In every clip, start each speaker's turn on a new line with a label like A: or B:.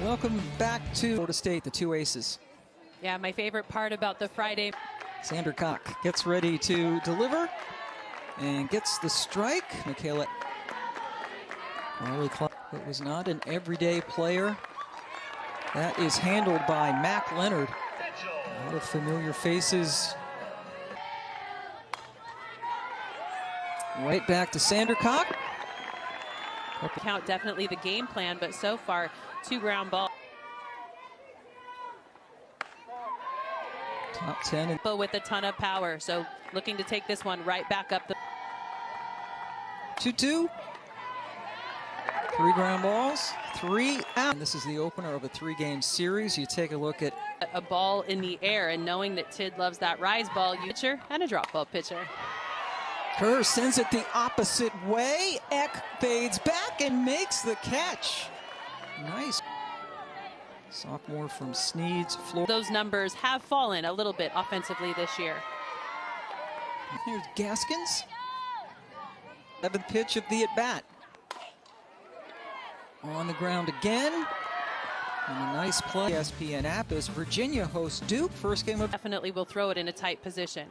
A: Welcome back to Florida State, the two aces.
B: Yeah, my favorite part about the Friday.
A: Xander Koch gets ready to deliver and gets the strike. Michaela it was not an everyday player. That is handled by Mac Leonard. A lot of familiar faces. Right back to Xander Koch.
B: Count definitely the game plan, but so far, 2 ground balls.
A: Top 10.
B: But with a ton of power, so looking to take this one right back up the
A: 2-2. 3 ground balls, 3 out. And this is the opener of a 3-game series. You take a look at
B: a ball in the air, and knowing that Tid loves that rise ball, pitcher and a drop ball pitcher.
A: Kerr sends it the opposite way. Eck fades back and makes the catch. Nice. Sophomore from Sneads, Florida.
B: Those numbers have fallen a little bit offensively this year.
A: Here's Gaskins. 7th pitch of the at-bat. On the ground again. And a nice play. ESPN app as Virginia hosts Duke. First game of...
B: Definitely will throw it in a tight position.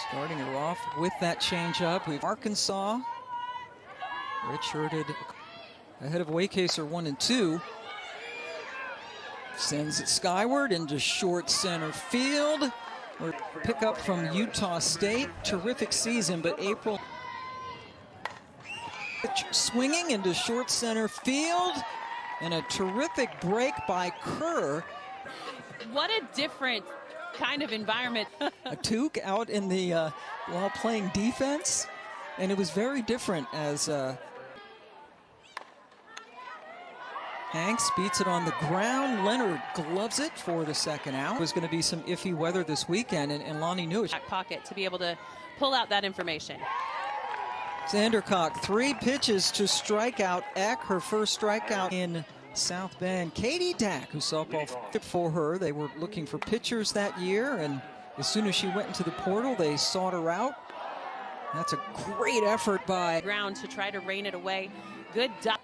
A: Starting her off with that changeup. We've Arkansas. Redshirted ahead of Waycaser 1-2. Sends it skyward into short center field. Or pick up from Utah State. Terrific season, but April swinging into short center field. And a terrific break by Kerr.
B: What a different kind of environment.
A: A Took out in the while playing defense, and it was very different as Hanks beats it on the ground. Leonard gloves it for the second out. It was going to be some iffy weather this weekend, and Lonnie knew it.
B: Back pocket to be able to pull out that information.
A: Xander Koch, 3 pitches to strike out Eck, her first strikeout in South Bend. Katie Dack, who softball fit for her. They were looking for pitchers that year, and as soon as she went into the portal, they sought her out. That's a great effort by
B: ground to try to rein it away. Good dive.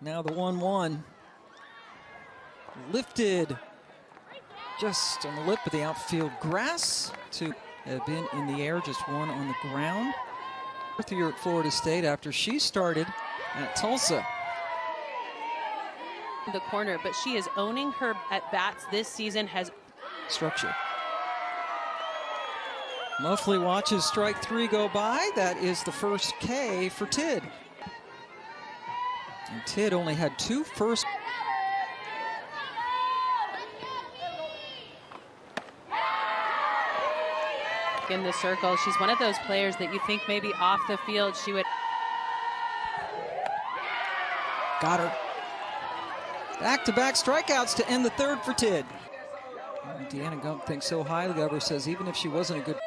A: Now the 1-1. Lifted just on the lip of the outfield grass to have been in the air, just 1 on the ground. 4th year at Florida State after she started at Tulsa.
B: The corner, but she is owning her at-bats this season. Has
A: structure. Muffley watches strike 3 go by. That is the first K for Tid. And Tid only had 2 first.
B: In the circle, she's one of those players that you think maybe off the field she would.
A: Got her. Back-to-back strikeouts to end the 3rd for Tid. Deanna Gump thinks so highly of her, says even if she wasn't a good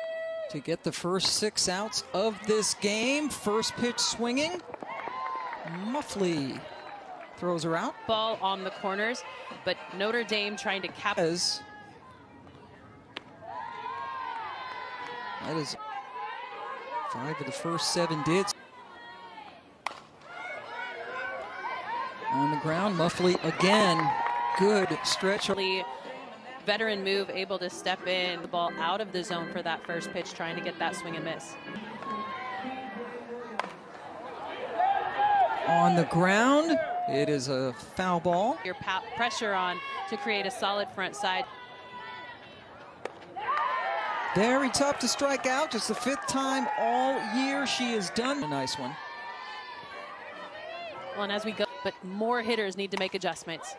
A: to get the first 6 outs of this game. First pitch swinging. Muffley throws her out.
B: Ball on the corners, but Notre Dame trying to cap.
A: That is 5 of the first 7 dids. On the ground, Muffley again. Good stretch.
B: Veteran move, able to step in. The ball out of the zone for that first pitch, trying to get that swing and miss.
A: On the ground, it is a foul ball.
B: Your pressure on to create a solid front side.
A: Very tough to strike out. Just the 5th time all year she has done. A nice one.
B: Well, and as we go, but more hitters need to make adjustments.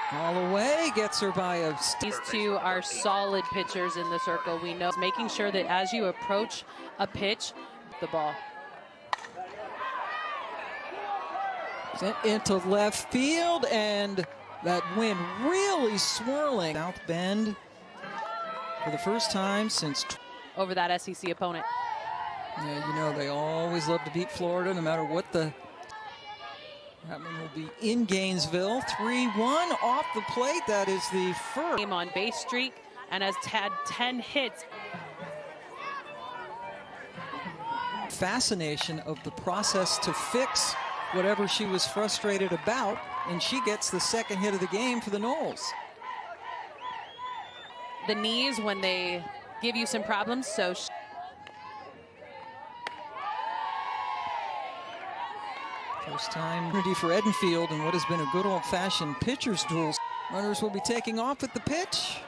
A: Holloway gets her by a...
B: These 2 are solid pitchers in the circle. We know making sure that as you approach a pitch, the ball.
A: Sent into left field, and that wind really swirling. South Bend for the first time since...
B: Over that SEC opponent.
A: Yeah, you know, they always love to beat Florida, no matter what the... That one will be in Gainesville. 3-1 off the plate. That is the first.
B: Game on base streak and has had 10 hits.
A: Fascination of the process to fix whatever she was frustrated about, and she gets the second hit of the game for the Noles.
B: The knees when they give you some problems, so
A: first time opportunity for Edenfield in what has been a good old-fashioned pitcher's duel. Runners will be taking off at the pitch.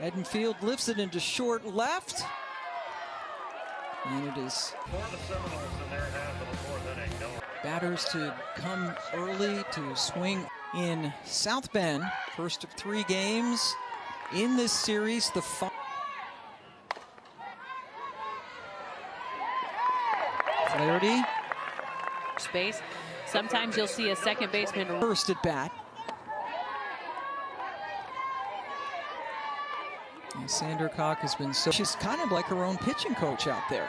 A: Edenfield lifts it into short left. And it is batters to come early to swing in South Bend. First of 3 games in this series. The Flaherty.
B: Space. Sometimes you'll see a second baseman
A: first at bat. And Sandercock has been she's kind of like her own pitching coach out there.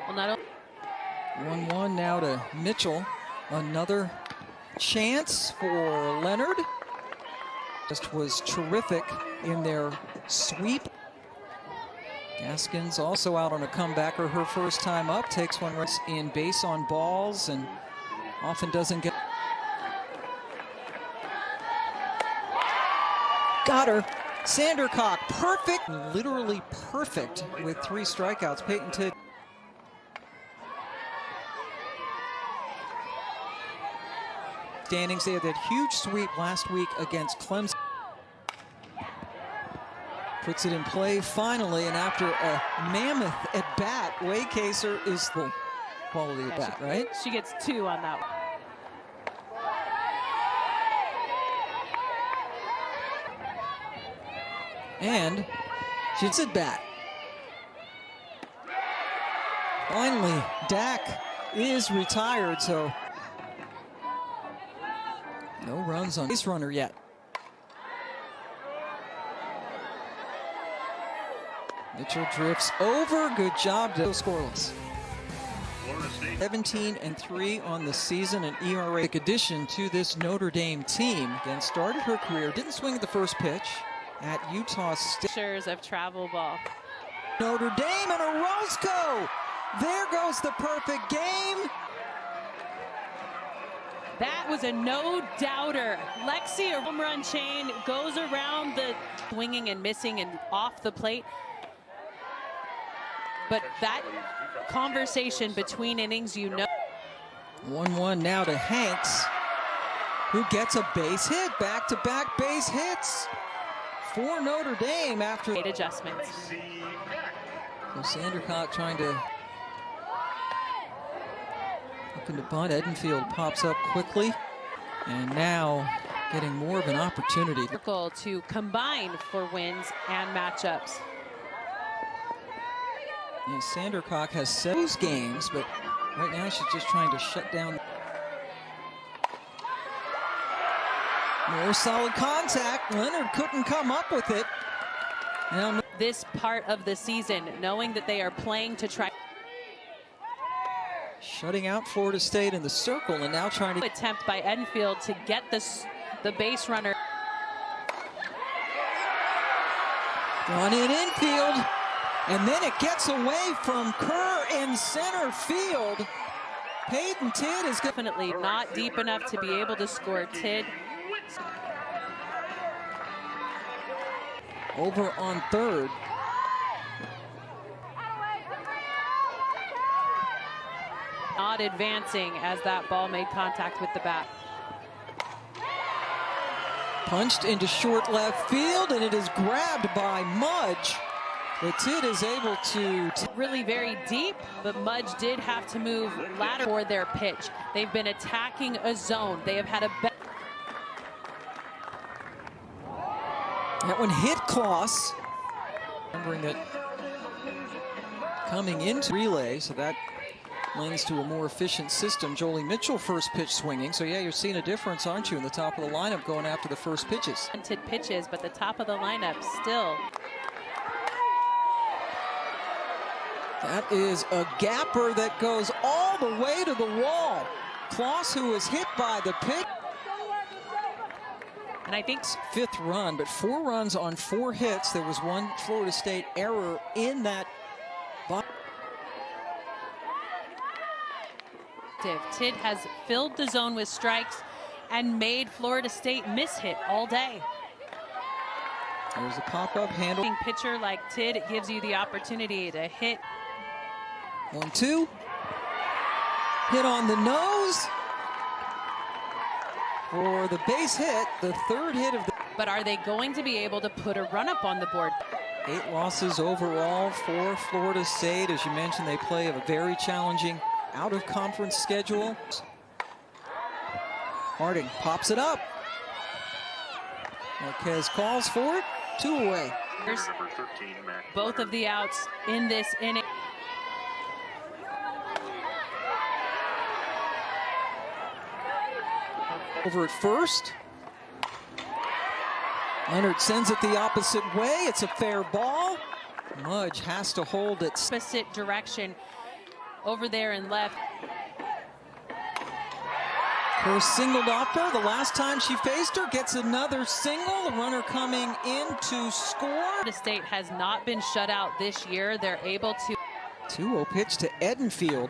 B: Well, not
A: 1-1 now to Mitchell. Another chance for Leonard. Just was terrific in their sweep. Gaskins also out on a comebacker her first time up. Takes one in base on balls and often doesn't get. Got her. Sandercock, perfect, literally perfect with 3 strikeouts. Peyton Tidd. Standings, they had that huge sweep last week against Clemson. Puts it in play finally, and after a mammoth at bat, Waycaser is the quality at bat, right?
B: She gets 2 on that one.
A: And she's at bat. Finally, Dak is retired, so no runs on base runner yet. Mitchell drifts over. Good job. Scoreless. 17-3 on the season, an ERA addition to this Notre Dame team. Again, started her career, didn't swing at the first pitch at Utah State.
B: Pictures of travel ball.
A: Notre Dame and Orozco. There goes the perfect game.
B: That was a no-doubter. Lexi, a home run chain, goes around the swinging and missing and off the plate. But that conversation between innings, you know.
A: 1-1 now to Hanks, who gets a base hit. Back-to-back base hits for Notre Dame after
B: adjustments.
A: So Sandercock trying to looking to bunt. Edenfield pops up quickly, and now getting more of an opportunity
B: To combine for wins and matchups.
A: Yeah, Sandercock has 7 games, but right now she's just trying to shut down. More solid contact. Leonard couldn't come up with it. Now,
B: this part of the season, knowing that they are playing to try.
A: Shutting out Florida State in the circle, and now trying to
B: attempt by Edenfield to get the base runner.
A: Gone in infield, and then it gets away from Kerr in center field. Peyton Tidd is
B: definitely not deep enough to be able to score. Tidd
A: over on third.
B: Not advancing as that ball made contact with the bat.
A: Punched into short left field, and it is grabbed by Mudge. But Tidd is able to
B: really very deep, but Mudge did have to move lateral for their pitch. They've been attacking a zone. They have had a
A: that one hit Kloss. Remembering that coming into relay, so that lends to a more efficient system. Jolie Mitchell first pitch swinging. So yeah, you're seeing a difference, aren't you, in the top of the lineup going after the first pitches.
B: Pitches, but the top of the lineup still.
A: That is a gapper that goes all the way to the wall. Kloss, who was hit by the pitch.
B: And I think
A: 5th run, but 4 runs on 4 hits. There was one Florida State error in that.
B: effective. Tidd has filled the zone with strikes and made Florida State miss hit all day.
A: There's a pop-up handle.
B: Pitcher like Tidd, it gives you the opportunity to hit.
A: 1-2. Hit on the nose for the base hit, the third hit of the...
B: But are they going to be able to put a run up on the board?
A: 8 losses overall for Florida State. As you mentioned, they play a very challenging out-of-conference schedule. Harding pops it up. Marquez calls for it. 2 away.
B: Both of the outs in this inning.
A: Over at first. Leonard sends it the opposite way. It's a fair ball. Mudge has to hold it.
B: Opposite direction over there and left.
A: Her singled off her the last time she faced her, gets another single. The runner coming in to score.
B: Florida State has not been shut out this year. They're able to.
A: 2-0 pitch to Edenfield.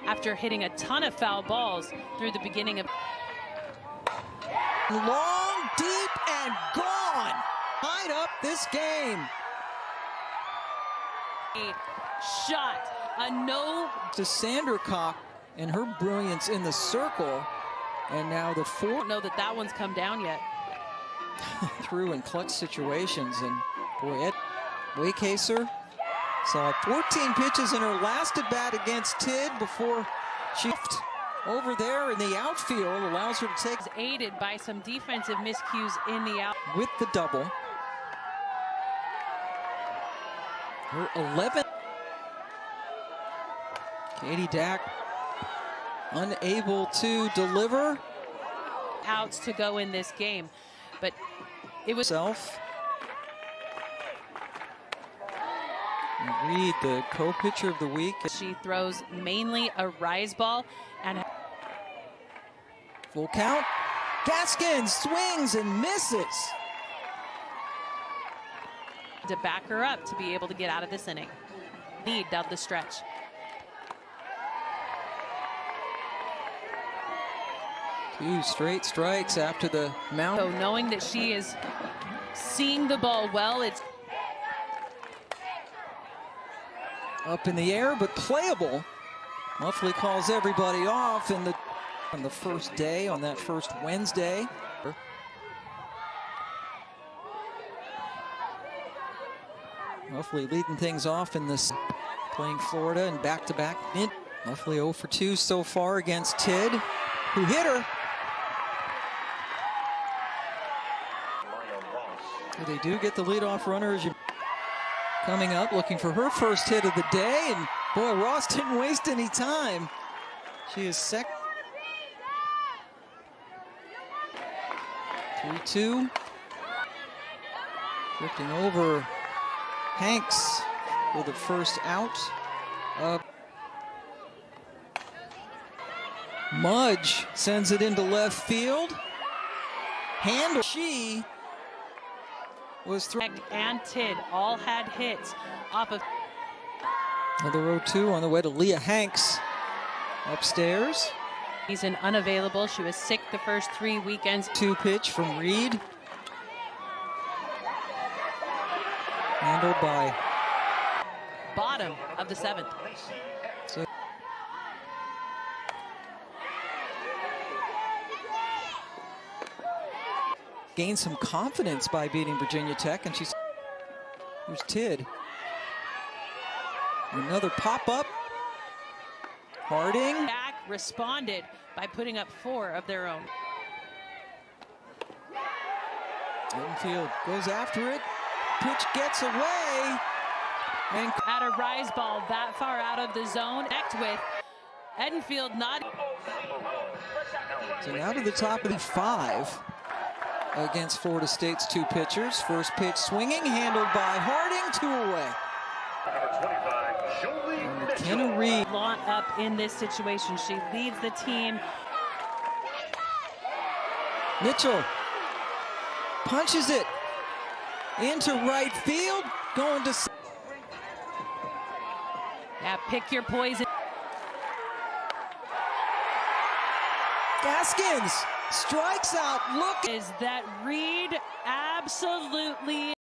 B: After hitting a ton of foul balls through the beginning of.
A: Long, deep, and gone. Tied up this game.
B: A shot, a no.
A: To Sandercock and her brilliance in the circle. And now the 4.
B: I don't know that one's come down yet.
A: Through in clutch situations. And boy, Waycaser saw 14 pitches in her last at bat against Tidd before she over there in the outfield, allows her to take.
B: Aided by some defensive miscues in the out.
A: With the double. Her 11th. Katie Dack unable to deliver.
B: Outs to go in this game, but it was.
A: Reed, the co-pitcher of the week.
B: She throws mainly a rise ball and.
A: Full count. Gaskins swings and misses.
B: To back her up to be able to get out of this inning. Need down the stretch.
A: Two straight strikes after the mount.
B: So knowing that she is seeing the ball well, it's
A: up in the air, but playable. Muffley calls everybody off on the first day, on that first Wednesday. Muffley leading things off in this, playing Florida and back-to-back. Muffley 0 for 2 so far against Tidd, who hit her. So they do get the leadoff runner as you coming up, looking for her first hit of the day, and boy, Ross didn't waste any time. She is second. 3-2. Drifting over Hanks with the first out. Mudge sends it into left field. Handle. She was thrown.
B: And Tidd all had hits off of.
A: Another 0-2 on the way to Leah Hanks upstairs.
B: He's an unavailable. She was sick the first 3 weekends.
A: 2 pitch from Reed. Handled by
B: bottom of the 7th.
A: So gained some confidence by beating Virginia Tech, and she's. Here's Tidd. Another pop-up. Harding.
B: Back responded by putting up 4 of their own.
A: Edenfield goes after it. Pitch gets away. And
B: at a rise ball that far out of the zone. Connect with Edenfield not.
A: So now to the top of the 5 against Florida State's 2 pitchers. First pitch swinging, handled by Harding, 2 away. McKenna Reed.
B: Up in this situation. She leads the team.
A: Mitchell punches it into right field, going to.
B: Yeah, pick your poison.
A: Gaskins strikes out. Look.
B: Is that Reed absolutely